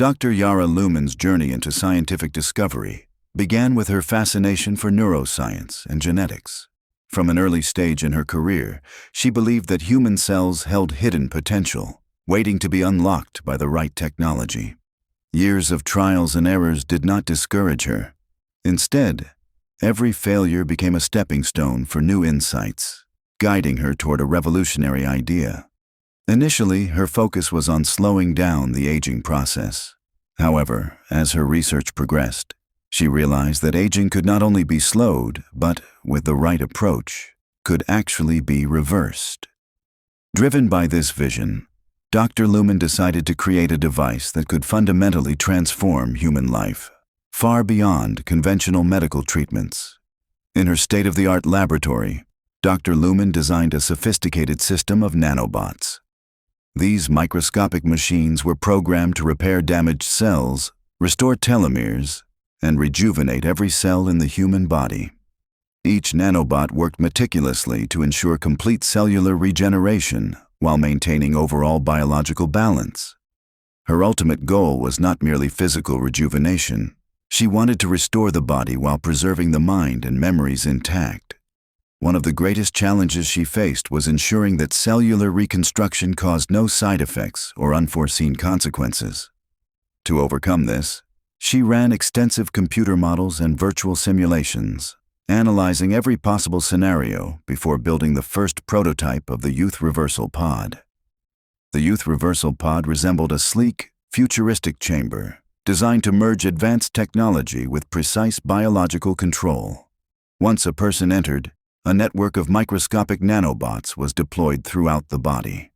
Dr. Yara Lumin's journey into scientific discovery began with her fascination for neuroscience and genetics. From an early stage in her career, she believed that human cells held hidden potential, waiting to be unlocked by the right technology. Years of trials and errors did not discourage her. Instead, every failure became a stepping stone for new insights, guiding her toward a revolutionary idea. Initially, her focus was on slowing down the aging process. However, as her research progressed, she realized that aging could not only be slowed, but, with the right approach, could actually be reversed. Driven by this vision, Dr. Lumin decided to create a device that could fundamentally transform human life, far beyond conventional medical treatments. In her state-of-the-art laboratory, Dr. Lumin designed a sophisticated system of nanobots. These microscopic machines were programmed to repair damaged cells, restore telomeres, and rejuvenate every cell in the human body. Each nanobot worked meticulously to ensure complete cellular regeneration while maintaining overall biological balance. Her ultimate goal was not merely physical rejuvenation. She wanted to restore the body while preserving the mind and memories intact. One of the greatest challenges she faced was ensuring that cellular reconstruction caused no side effects or unforeseen consequences. To overcome this, she ran extensive computer models and virtual simulations, analyzing every possible scenario before building the first prototype of the Youth Reversal Pod. The Youth Reversal Pod resembled a sleek, futuristic chamber designed to merge advanced technology with precise biological control. Once a person entered, a network of microscopic nanobots was deployed throughout the body.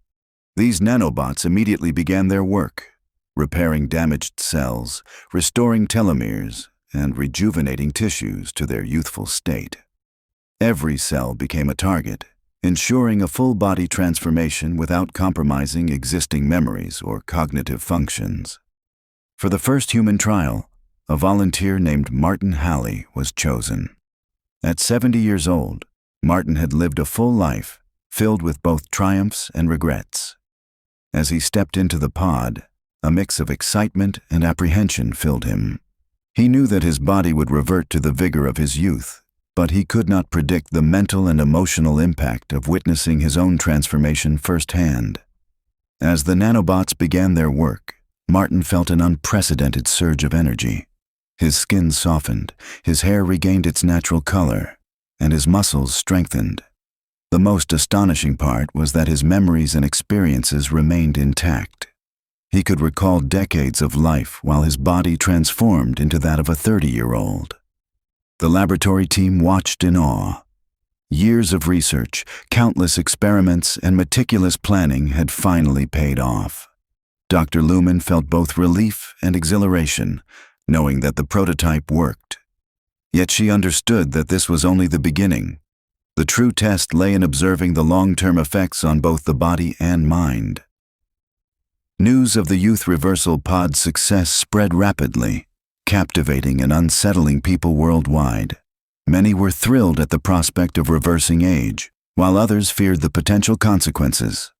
These nanobots immediately began their work, repairing damaged cells, restoring telomeres, and rejuvenating tissues to their youthful state. Every cell became a target, ensuring a full-body transformation without compromising existing memories or cognitive functions. For the first human trial, a volunteer named Martin Halley was chosen. At 70 years old, Martin had lived a full life, filled with both triumphs and regrets. As he stepped into the pod, a mix of excitement and apprehension filled him. He knew that his body would revert to the vigor of his youth, but he could not predict the mental and emotional impact of witnessing his own transformation firsthand. As the nanobots began their work, Martin felt an unprecedented surge of energy. His skin softened, his hair regained its natural color, and his muscles strengthened. The most astonishing part was that his memories and experiences remained intact. He could recall decades of life while his body transformed into that of a 30-year-old. The laboratory team watched in awe. Years of research, countless experiments, and meticulous planning had finally paid off. Dr. Lumin felt both relief and exhilaration, knowing that the prototype worked. Yet she understood that this was only the beginning. The true test lay in observing the long-term effects on both the body and mind. News of the Youth Reversal Pod's success spread rapidly, captivating and unsettling people worldwide. Many were thrilled at the prospect of reversing age, while others feared the potential consequences.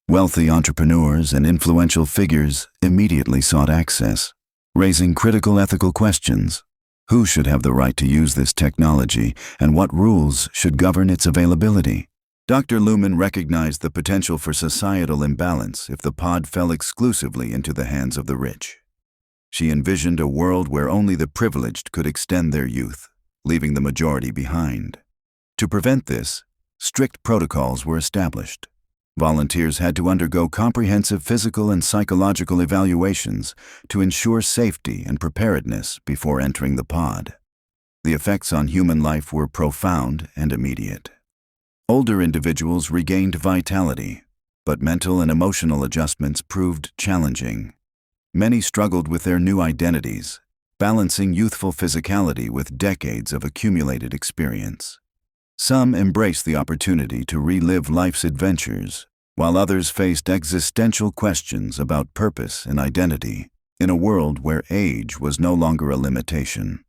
Wealthy entrepreneurs and influential figures immediately sought access, raising critical ethical questions. Who should have the right to use this technology, and what rules should govern its availability? Dr. Lumin recognized the potential for societal imbalance if the pod fell exclusively into the hands of the rich. She envisioned a world where only the privileged could extend their youth, leaving the majority behind. To prevent this, strict protocols were established. Volunteers had to undergo comprehensive physical and psychological evaluations to ensure safety and preparedness before entering the pod. The effects on human life were profound and immediate. Older individuals regained vitality, but mental and emotional adjustments proved challenging. Many struggled with their new identities, balancing youthful physicality with decades of accumulated experience. Some embraced the opportunity to relive life's adventures, while others faced existential questions about purpose and identity in a world where age was no longer a limitation.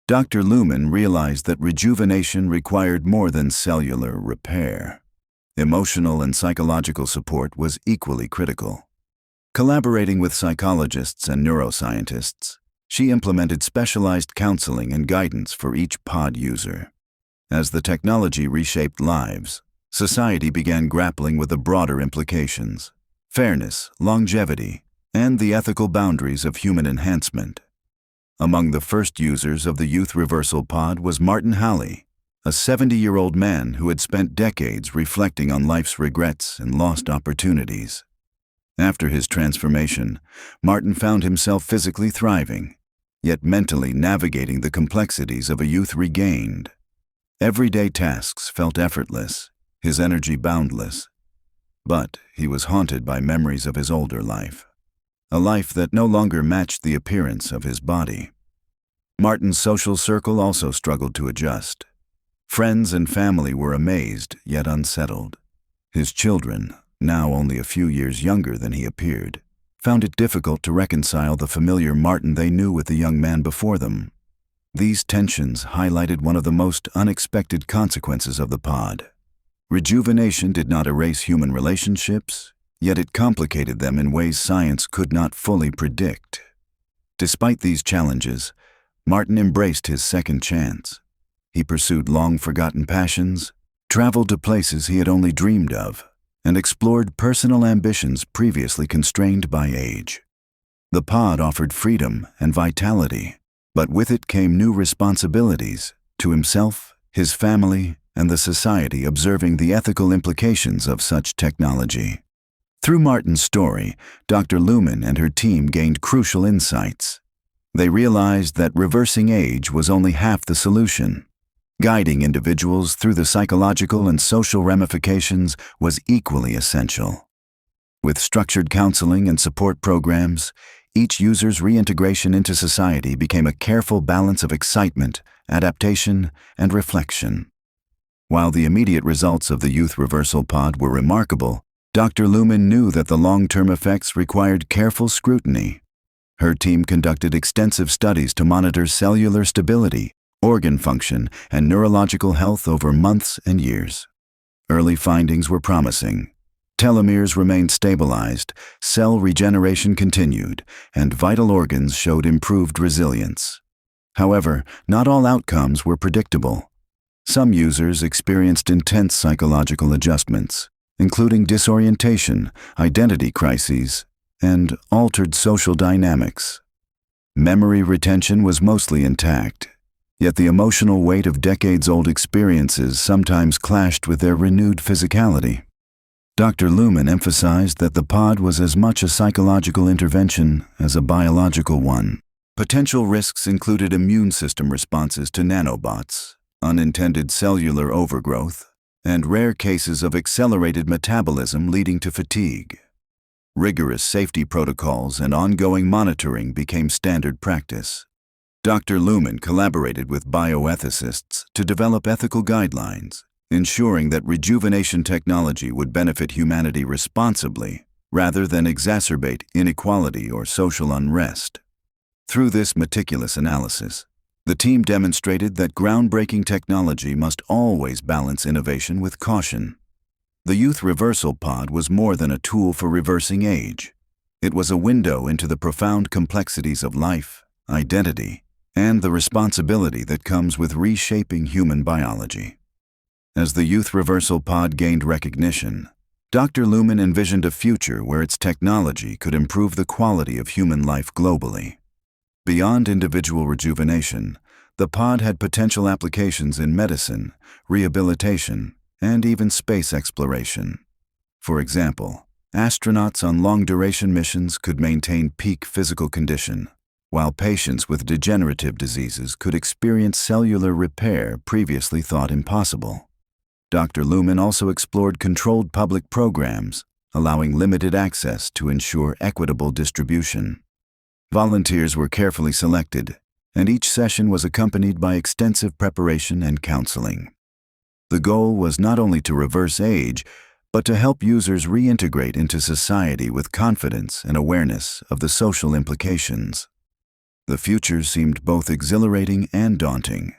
Dr. Lumin realized that rejuvenation required more than cellular repair. Emotional and psychological support was equally critical. Collaborating with psychologists and neuroscientists, she implemented specialized counseling and guidance for each pod user. As the technology reshaped lives, society began grappling with the broader implications: fairness, longevity, and the ethical boundaries of human enhancement. Among the first users of the Youth Reversal Pod was Martin Halley, a 70-year-old man who had spent decades reflecting on life's regrets and lost opportunities. After his transformation, Martin found himself physically thriving, yet mentally navigating the complexities of a youth regained. Everyday tasks felt effortless, his energy boundless. But he was haunted by memories of his older life, a life that no longer matched the appearance of his body. Martin's social circle also struggled to adjust. Friends and family were amazed, yet unsettled. His children, now only a few years younger than he appeared, found it difficult to reconcile the familiar Martin they knew with the young man before them. These tensions highlighted one of the most unexpected consequences of the pod. Rejuvenation did not erase human relationships, yet it complicated them in ways science could not fully predict. Despite these challenges, Martin embraced his second chance. He pursued long-forgotten passions, traveled to places he had only dreamed of, and explored personal ambitions previously constrained by age. The pod offered freedom and vitality, but with it came new responsibilities to himself, his family, and the society observing the ethical implications of such technology. Through Martin's story, Dr. Lumin and her team gained crucial insights. They realized that reversing age was only half the solution. Guiding individuals through the psychological and social ramifications was equally essential. With structured counseling and support programs, each user's reintegration into society became a careful balance of excitement, adaptation, and reflection. While the immediate results of the Youth Reversal Pod were remarkable, Dr. Lumin knew that the long-term effects required careful scrutiny. Her team conducted extensive studies to monitor cellular stability, organ function, and neurological health over months and years. Early findings were promising. Telomeres remained stabilized, cell regeneration continued, and vital organs showed improved resilience. However, not all outcomes were predictable. Some users experienced intense psychological adjustments, including disorientation, identity crises, and altered social dynamics. Memory retention was mostly intact, yet the emotional weight of decades-old experiences sometimes clashed with their renewed physicality. Dr. Lumin emphasized that the pod was as much a psychological intervention as a biological one. Potential risks included immune system responses to nanobots, unintended cellular overgrowth, and rare cases of accelerated metabolism leading to fatigue. Rigorous safety protocols and ongoing monitoring became standard practice. Dr. Lumin collaborated with bioethicists to develop ethical guidelines, ensuring that rejuvenation technology would benefit humanity responsibly rather than exacerbate inequality or social unrest. Through this meticulous analysis, the team demonstrated that groundbreaking technology must always balance innovation with caution. The Youth Reversal Pod was more than a tool for reversing age. It was a window into the profound complexities of life, identity, and the responsibility that comes with reshaping human biology. As the Youth Reversal Pod gained recognition, Dr. Lumin envisioned a future where its technology could improve the quality of human life globally. Beyond individual rejuvenation, the pod had potential applications in medicine, rehabilitation, and even space exploration. For example, astronauts on long-duration missions could maintain peak physical condition, while patients with degenerative diseases could experience cellular repair previously thought impossible. Dr. Lumin also explored controlled public programs, allowing limited access to ensure equitable distribution. Volunteers were carefully selected, and each session was accompanied by extensive preparation and counseling. The goal was not only to reverse age, but to help users reintegrate into society with confidence and awareness of the social implications. The future seemed both exhilarating and daunting.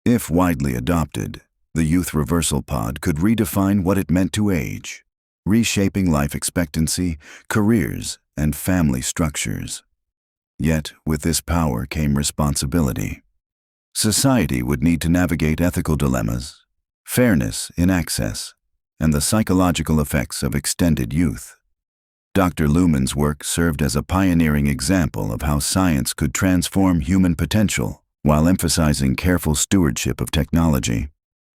If widely adopted, the Youth Reversal Pod could redefine what it meant to age, reshaping life expectancy, careers, and family structures. Yet, with this power came responsibility. Society would need to navigate ethical dilemmas, fairness in access, and the psychological effects of extended youth. Dr. Lumin's work served as a pioneering example of how science could transform human potential while emphasizing careful stewardship of technology.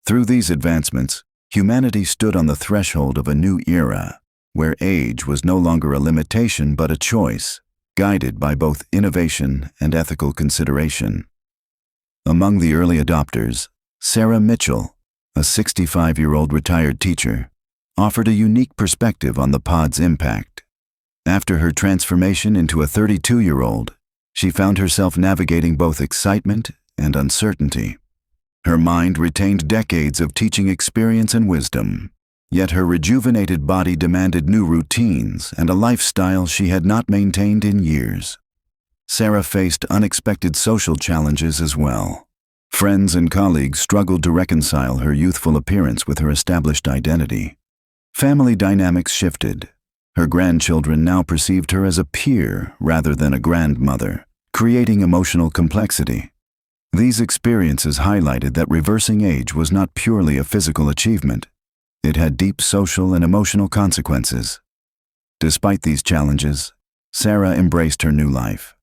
Through these advancements, humanity stood on the threshold of a new era, where age was no longer a limitation but a choice, guided by both innovation and ethical consideration. Among the early adopters, Sarah Mitchell, a 65-year-old retired teacher, offered a unique perspective on the pod's impact. After her transformation into a 32-year-old, she found herself navigating both excitement and uncertainty. Her mind retained decades of teaching experience and wisdom, yet her rejuvenated body demanded new routines and a lifestyle she had not maintained in years. Sarah faced unexpected social challenges as well. Friends and colleagues struggled to reconcile her youthful appearance with her established identity. Family dynamics shifted. Her grandchildren now perceived her as a peer rather than a grandmother, creating emotional complexity. These experiences highlighted that reversing age was not purely a physical achievement. It had deep social and emotional consequences. Despite these challenges, Sarah embraced her new life.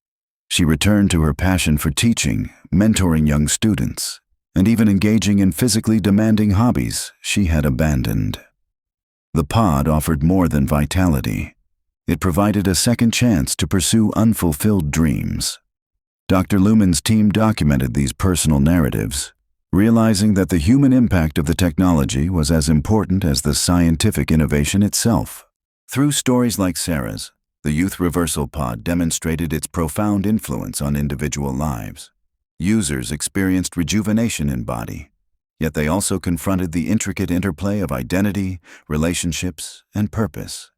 She returned to her passion for teaching, mentoring young students, and even engaging in physically demanding hobbies she had abandoned. The pod offered more than vitality. It provided a second chance to pursue unfulfilled dreams. Dr. Lumin's team documented these personal narratives, realizing that the human impact of the technology was as important as the scientific innovation itself. Through stories like Sarah's, the Youth Reversal Pod demonstrated its profound influence on individual lives. Users experienced rejuvenation in body, yet they also confronted the intricate interplay of identity, relationships, and purpose.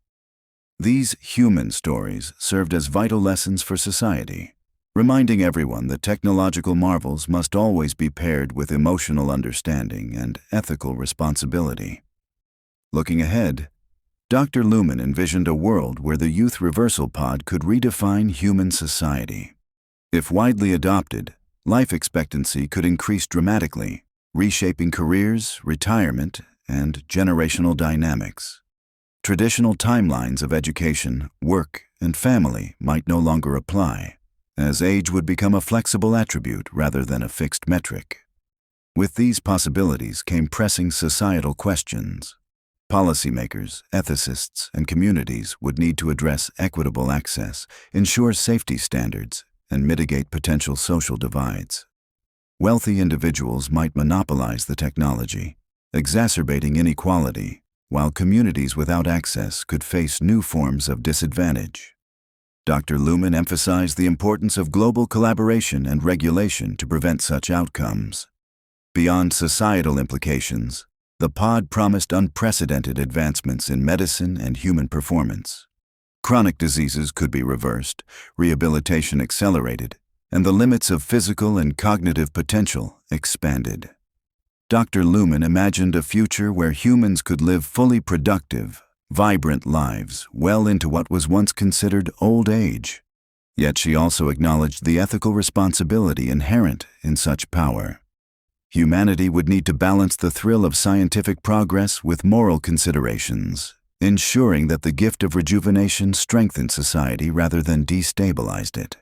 These human stories served as vital lessons for society, reminding everyone that technological marvels must always be paired with emotional understanding and ethical responsibility. Looking ahead, Dr. Lumin envisioned a world where the Youth Reversal Pod could redefine human society. If widely adopted, life expectancy could increase dramatically, reshaping careers, retirement, and generational dynamics. Traditional timelines of education, work, and family might no longer apply, as age would become a flexible attribute rather than a fixed metric. With these possibilities came pressing societal questions. Policymakers, ethicists, and communities would need to address equitable access, ensure safety standards, and mitigate potential social divides. Wealthy individuals might monopolize the technology, exacerbating inequality, while communities without access could face new forms of disadvantage. Dr. Lumin emphasized the importance of global collaboration and regulation to prevent such outcomes. Beyond societal implications, the pod promised unprecedented advancements in medicine and human performance. Chronic diseases could be reversed, rehabilitation accelerated, and the limits of physical and cognitive potential expanded. Dr. Lumin imagined a future where humans could live fully productive, vibrant lives well into what was once considered old age. Yet she also acknowledged the ethical responsibility inherent in such power. Humanity would need to balance the thrill of scientific progress with moral considerations, ensuring that the gift of rejuvenation strengthened society rather than destabilized it.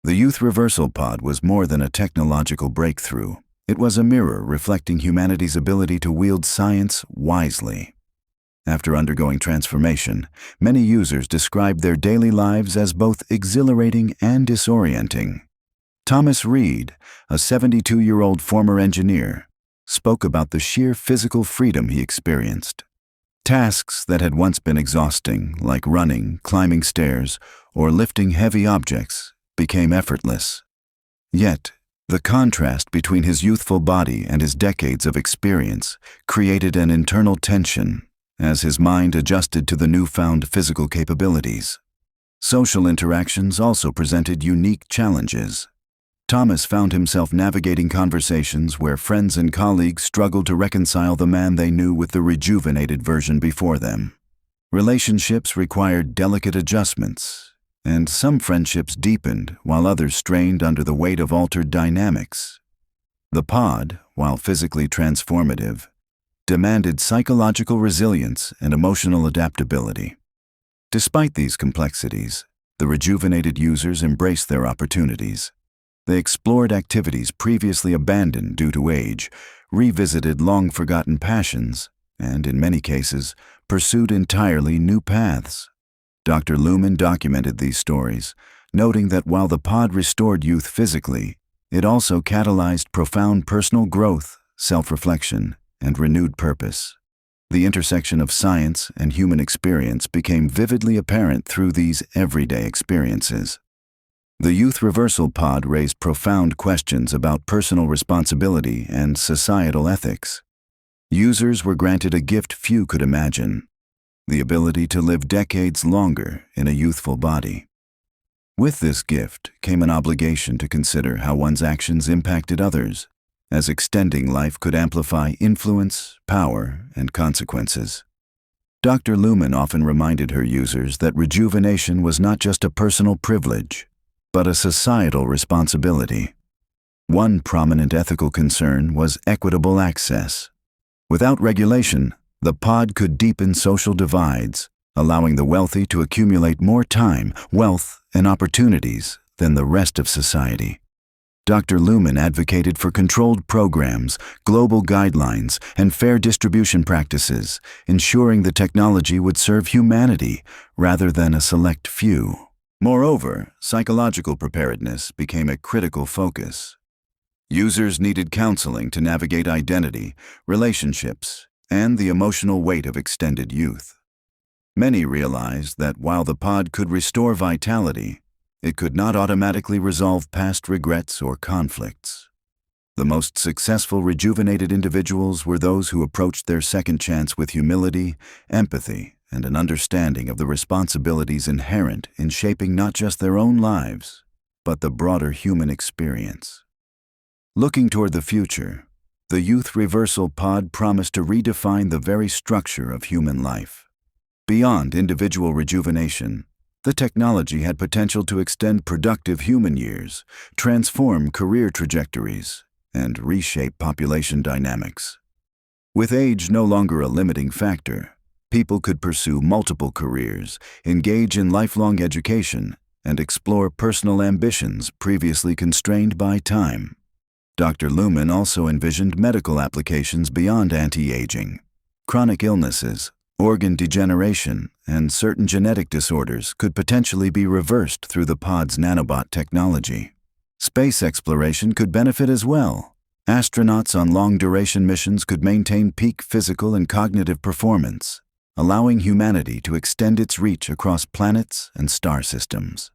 The Youth Reversal Pod was more than a technological breakthrough. It was a mirror reflecting humanity's ability to wield science wisely. After undergoing transformation, many users described their daily lives as both exhilarating and disorienting. Thomas Reed, a 72-year-old former engineer, spoke about the sheer physical freedom he experienced. Tasks that had once been exhausting, like running, climbing stairs, or lifting heavy objects, became effortless. Yet, the contrast between his youthful body and his decades of experience created an internal tension as his mind adjusted to the newfound physical capabilities. Social interactions also presented unique challenges. Thomas found himself navigating conversations where friends and colleagues struggled to reconcile the man they knew with the rejuvenated version before them. Relationships required delicate adjustments, and some friendships deepened while others strained under the weight of altered dynamics. The pod, while physically transformative, demanded psychological resilience and emotional adaptability. Despite these complexities, the rejuvenated users embraced their opportunities. They explored activities previously abandoned due to age, revisited long-forgotten passions, and, in many cases, pursued entirely new paths. Dr. Lumin documented these stories, noting that while the pod restored youth physically, it also catalyzed profound personal growth, self-reflection, and renewed purpose. The intersection of science and human experience became vividly apparent through these everyday experiences. The youth reversal pod raised profound questions about personal responsibility and societal ethics. Users were granted a gift few could imagine: the ability to live decades longer in a youthful body. With this gift came an obligation to consider how one's actions impacted others, as extending life could amplify influence, power, and consequences. Dr. Lumin often reminded her users that rejuvenation was not just a personal privilege, but a societal responsibility. One prominent ethical concern was equitable access. Without regulation, the pod could deepen social divides, allowing the wealthy to accumulate more time, wealth, and opportunities than the rest of society. Dr. Lumin advocated for controlled programs, global guidelines, and fair distribution practices, ensuring the technology would serve humanity rather than a select few. Moreover, psychological preparedness became a critical focus. Users needed counseling to navigate identity, relationships, and the emotional weight of extended youth. Many realized that while the pod could restore vitality, it could not automatically resolve past regrets or conflicts. The most successful rejuvenated individuals were those who approached their second chance with humility, empathy, and an understanding of the responsibilities inherent in shaping not just their own lives, but the broader human experience. Looking toward the future, the youth reversal pod promised to redefine the very structure of human life. Beyond individual rejuvenation, the technology had potential to extend productive human years, transform career trajectories, and reshape population dynamics. With age no longer a limiting factor, people could pursue multiple careers, engage in lifelong education, and explore personal ambitions previously constrained by time. Dr. Lumin also envisioned medical applications beyond anti-aging. Chronic illnesses, organ degeneration, and certain genetic disorders could potentially be reversed through the pod's nanobot technology. Space exploration could benefit as well. Astronauts on long-duration missions could maintain peak physical and cognitive performance, allowing humanity to extend its reach across planets and star systems.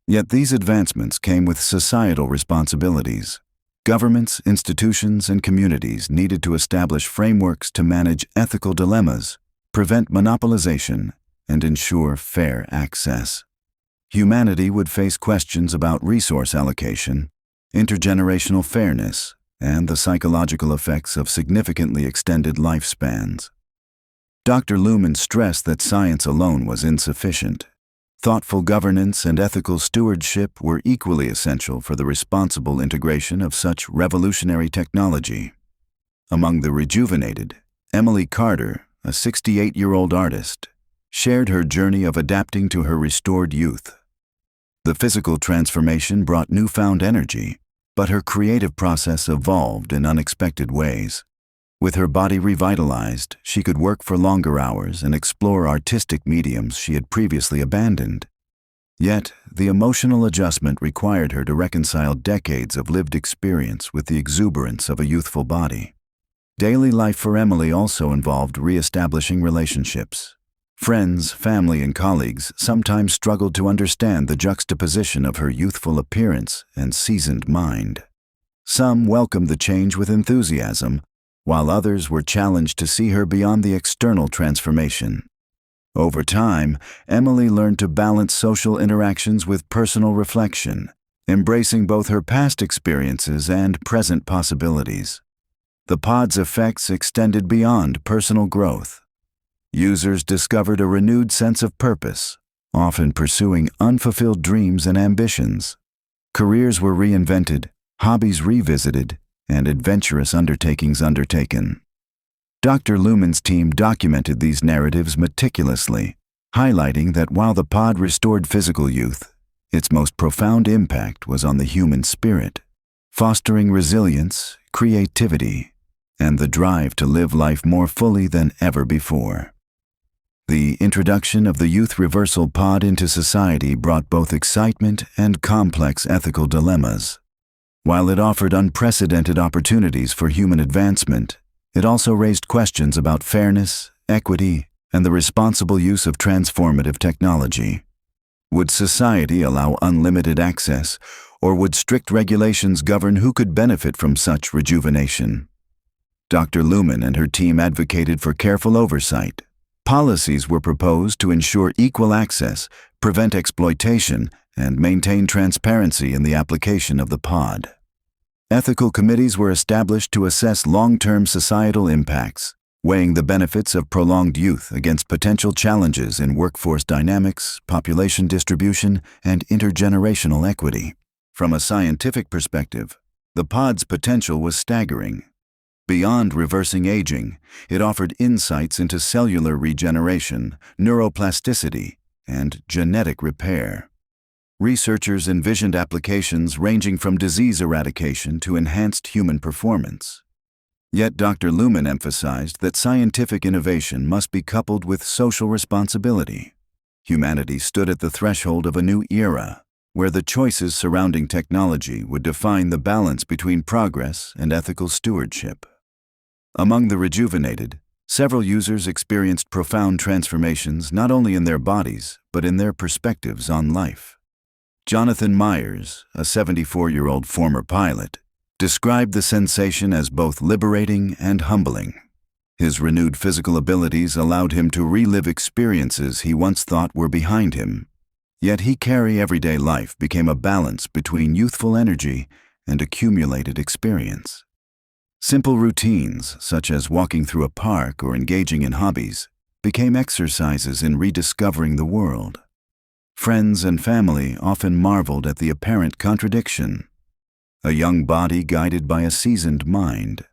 Yet these advancements came with societal responsibilities. Governments, institutions, and communities needed to establish frameworks to manage ethical dilemmas, prevent monopolization, and ensure fair access. Humanity would face questions about resource allocation, intergenerational fairness, and the psychological effects of significantly extended lifespans. Dr. Lumin stressed that science alone was insufficient. Thoughtful governance and ethical stewardship were equally essential for the responsible integration of such revolutionary technology. Among the rejuvenated, Emily Carter, a 68-year-old artist, shared her journey of adapting to her restored youth. The physical transformation brought newfound energy, but her creative process evolved in unexpected ways. With her body revitalized, she could work for longer hours and explore artistic mediums she had previously abandoned. Yet, the emotional adjustment required her to reconcile decades of lived experience with the exuberance of a youthful body. Daily life for Emily also involved re-establishing relationships. Friends, family, and colleagues sometimes struggled to understand the juxtaposition of her youthful appearance and seasoned mind. Some welcomed the change with enthusiasm, while others were challenged to see her beyond the external transformation. Over time, Emily learned to balance social interactions with personal reflection, embracing both her past experiences and present possibilities. The pod's effects extended beyond personal growth. Users discovered a renewed sense of purpose, often pursuing unfulfilled dreams and ambitions. Careers were reinvented, hobbies revisited, and adventurous undertakings undertaken. Dr. Lumin's team documented these narratives meticulously, highlighting that while the pod restored physical youth, its most profound impact was on the human spirit, fostering resilience, creativity, and the drive to live life more fully than ever before. The introduction of the youth reversal pod into society brought both excitement and complex ethical dilemmas. While it offered unprecedented opportunities for human advancement, it also raised questions about fairness, equity, and the responsible use of transformative technology. Would society allow unlimited access, or would strict regulations govern who could benefit from such rejuvenation? Dr. Lumin and her team advocated for careful oversight. Policies were proposed to ensure equal access, prevent exploitation, and maintain transparency in the application of the pod. Ethical committees were established to assess long-term societal impacts, weighing the benefits of prolonged youth against potential challenges in workforce dynamics, population distribution, and intergenerational equity. From a scientific perspective, the pod's potential was staggering. Beyond reversing aging, it offered insights into cellular regeneration, neuroplasticity, and genetic repair. Researchers envisioned applications ranging from disease eradication to enhanced human performance. Yet Dr. Lumin emphasized that scientific innovation must be coupled with social responsibility. Humanity stood at the threshold of a new era, where the choices surrounding technology would define the balance between progress and ethical stewardship. Among the rejuvenated, several users experienced profound transformations not only in their bodies, but in their perspectives on life. Jonathan Myers, a 74-year-old former pilot, described the sensation as both liberating and humbling. His renewed physical abilities allowed him to relive experiences he once thought were behind him. Yet he everyday life became a balance between youthful energy and accumulated experience. Simple routines, such as walking through a park or engaging in hobbies, became exercises in rediscovering the world. Friends and family often marveled at the apparent contradiction. A young body guided by a seasoned mind.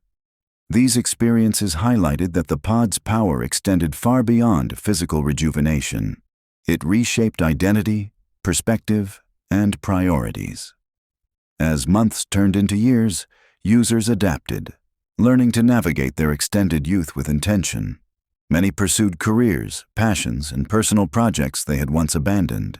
These experiences highlighted that the pod's power extended far beyond physical rejuvenation. It reshaped identity, perspective, and priorities. As months turned into years, users adapted, learning to navigate their extended youth with intention. Many pursued careers, passions, and personal projects they had once abandoned.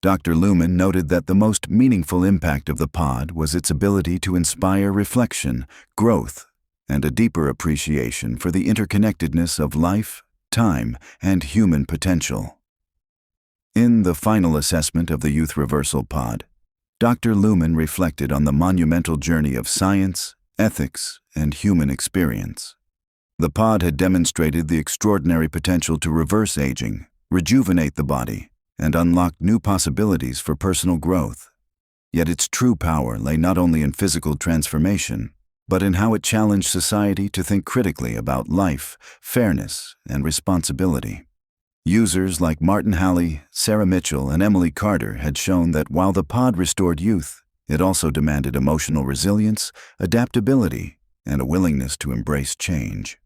Dr. Lumin noted that the most meaningful impact of the pod was its ability to inspire reflection, growth, and a deeper appreciation for the interconnectedness of life, time, and human potential. In the final assessment of the Youth Reversal Pod, Dr. Lumin reflected on the monumental journey of science, ethics, and human experience. The pod had demonstrated the extraordinary potential to reverse aging, rejuvenate the body, and unlock new possibilities for personal growth. Yet its true power lay not only in physical transformation, but in how it challenged society to think critically about life, fairness, and responsibility. Users like Martin Halley, Sarah Mitchell, and Emily Carter had shown that while the pod restored youth, it also demanded emotional resilience, adaptability, and a willingness to embrace change.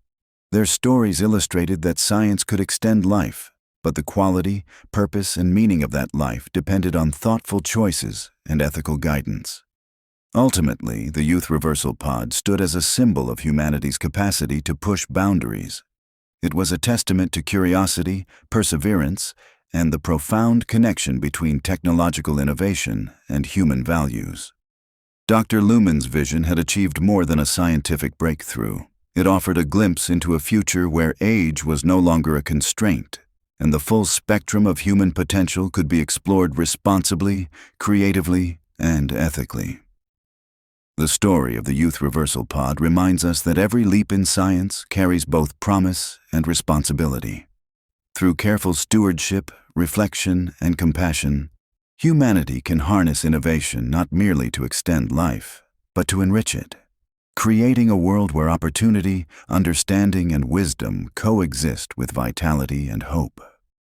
Their stories illustrated that science could extend life, but the quality, purpose, and meaning of that life depended on thoughtful choices and ethical guidance. Ultimately, the Youth Reversal Pod stood as a symbol of humanity's capacity to push boundaries. It was a testament to curiosity, perseverance, and the profound connection between technological innovation and human values. Dr. Lumin's vision had achieved more than a scientific breakthrough. It offered a glimpse into a future where age was no longer a constraint, and the full spectrum of human potential could be explored responsibly, creatively, and ethically. The story of the Youth Reversal Pod reminds us that every leap in science carries both promise and responsibility. Through careful stewardship, reflection, and compassion, humanity can harness innovation not merely to extend life, but to enrich it. creating a world where opportunity, understanding, and wisdom coexist with vitality and hope.